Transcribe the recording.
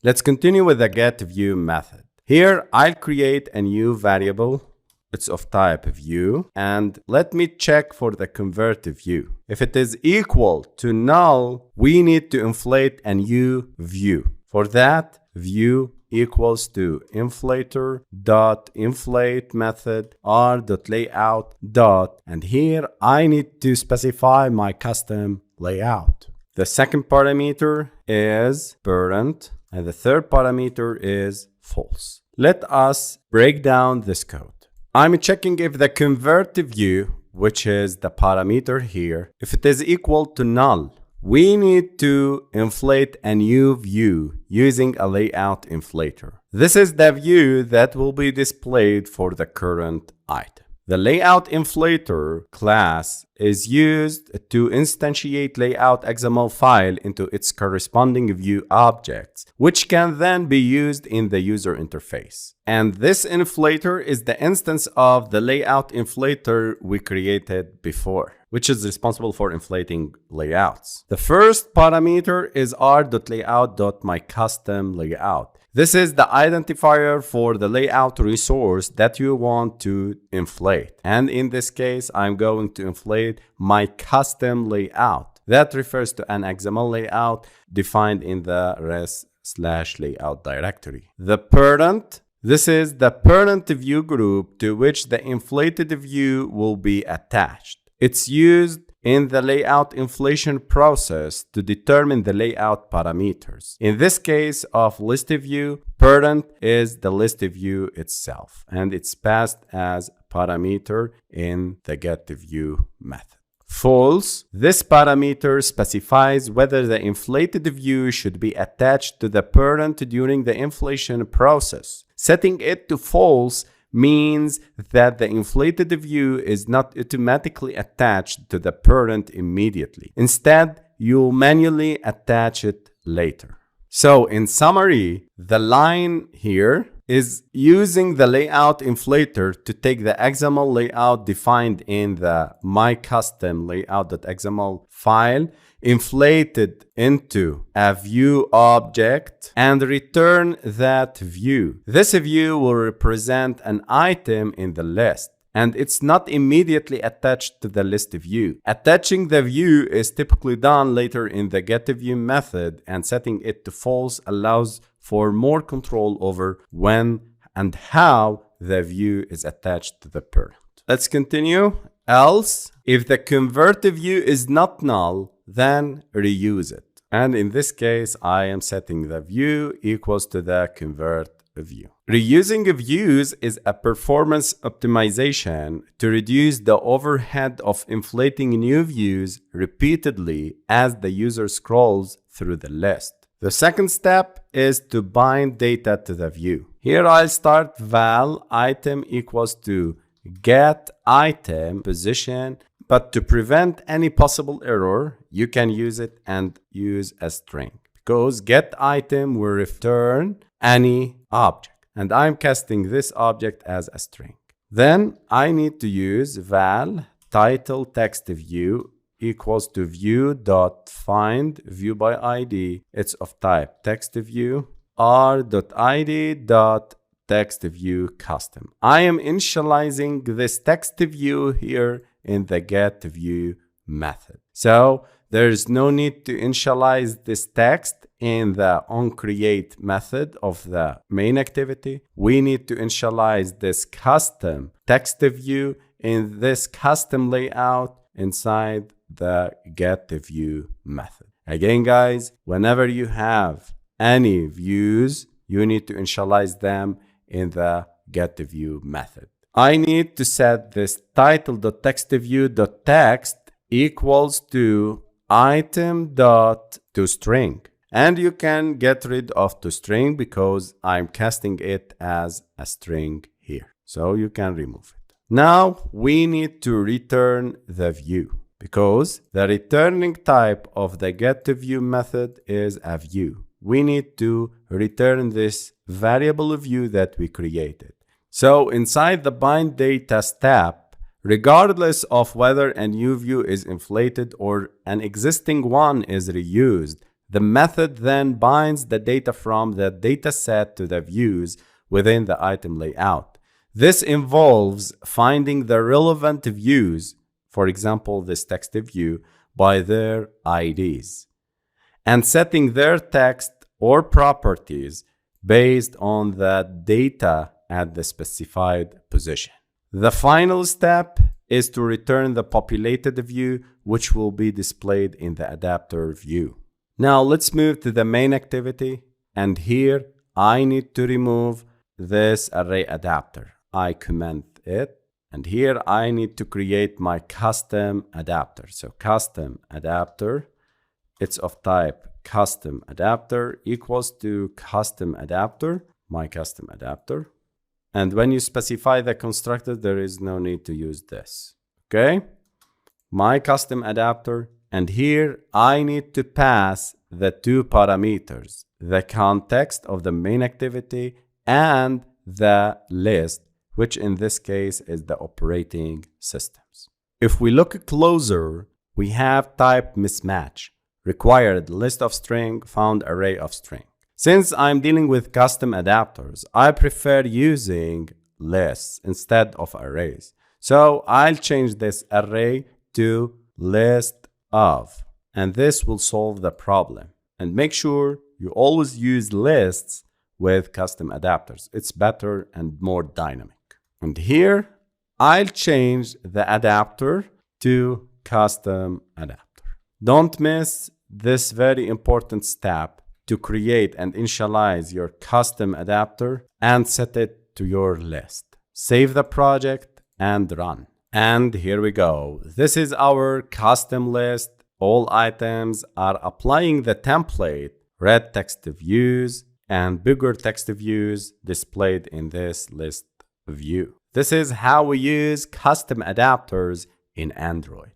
Let's continue with the getView method. Here, I'll create a new variable. It's of type view, and let me check for the ConvertView. If it is equal to null, we need to inflate a new view. For that, view equals to inflater.inflate method r.layout dot, and here I need to specify my custom layout. The second parameter is parent, and the third parameter is false. Let us break down this code. I'm checking if the ConvertView, which is the parameter here, if it is equal to null. We need to inflate a new view using a layout inflater. This is the view that will be displayed for the current item. The layout inflater class is used to instantiate layout XML file into its corresponding view objects, which can then be used in the user interface. And this inflater is the instance of the layout inflater we created before, which is responsible for inflating layouts. The first parameter is r.layout.myCustomLayout. This is the identifier for the layout resource that you want to inflate. And in this case, I'm going to inflate my custom layout. That refers to an XML layout defined in the res/layout directory. The parent, this is the parent view group to which the inflated view will be attached. It's used in the layout inflation process to determine the layout parameters. In this case of ListView, parent is the ListView itself, and it's passed as parameter in the getView method. False, this parameter specifies whether the inflated view should be attached to the parent during the inflation process. Setting it to false means that the inflated view is not automatically attached to the parent immediately. Instead, you'll manually attach it later. So in summary, the line here is using the layout inflater to take the XML layout defined in the myCustomLayout.xml file, inflate it into a view object, and return that view. This view will represent an item in the list, and it's not immediately attached to the list view. Attaching the view is typically done later in the getView method, and setting it to false allows for more control over when and how the view is attached to the parent. Let's continue. Else, if the ConvertView is not null, then reuse it. And in this case, I am setting the view equals to the ConvertView. Reusing views is a performance optimization to reduce the overhead of inflating new views repeatedly as the user scrolls through the list. The second step is to bind data to the view. Here I'll start val item equals to get item position, but to prevent any possible error, you can use it and use a string, because get item will return any object, and I'm casting this object as a string. Then I need to use val title text view equals to view.find view by id. It's of type text view r.id.text view custom. I am initializing this text view here in the getView method. So there's no need to initialize this text in the onCreate method of the main activity. We need to initialize this custom text view in this custom layout inside the getView method. Again, guys, whenever you have any views, you need to initialize them in the getView method. I need to set this title.textView.text equals to item.toString. And you can get rid of toString because I'm casting it as a string here. So you can remove it. Now we need to return the view, because the returning type of the getView method is a view. We need to return this variable view that we created. So inside the bind data step, regardless of whether a new view is inflated or an existing one is reused, The method then binds the data from the dataset to the views within the item layout. This involves finding the relevant views, for example, this text view, by their IDs, and setting their text or properties based on the data at the specified position. The final step is to return the populated view, which will be displayed in the adapter view. Now let's move to the main activity, and here I need to remove this array adapter. I comment it, and here I need to create my custom adapter. So custom adapter, it's of type custom adapter equals to custom adapter, my custom adapter. And when you specify the constructor, there is no need to use this. Okay, my custom adapter, and here I need to pass the two parameters, the context of the main activity and the list, which in this case is the operating systems. If we look closer, we have type mismatch, required list of string, found array of string. Since I'm dealing with custom adapters, I prefer using lists instead of arrays. So I'll change this array to list of, and this will solve the problem. And make sure you always use lists with custom adapters. It's better and more dynamic. And here I'll change the adapter to custom adapter. Don't miss this very important step to create and initialize your custom adapter and set it to your list. Save the project and run. And here we go. This is our custom list. All items are applying the template, red text views and bigger text views displayed in this list view. This is how we use custom adapters in Android.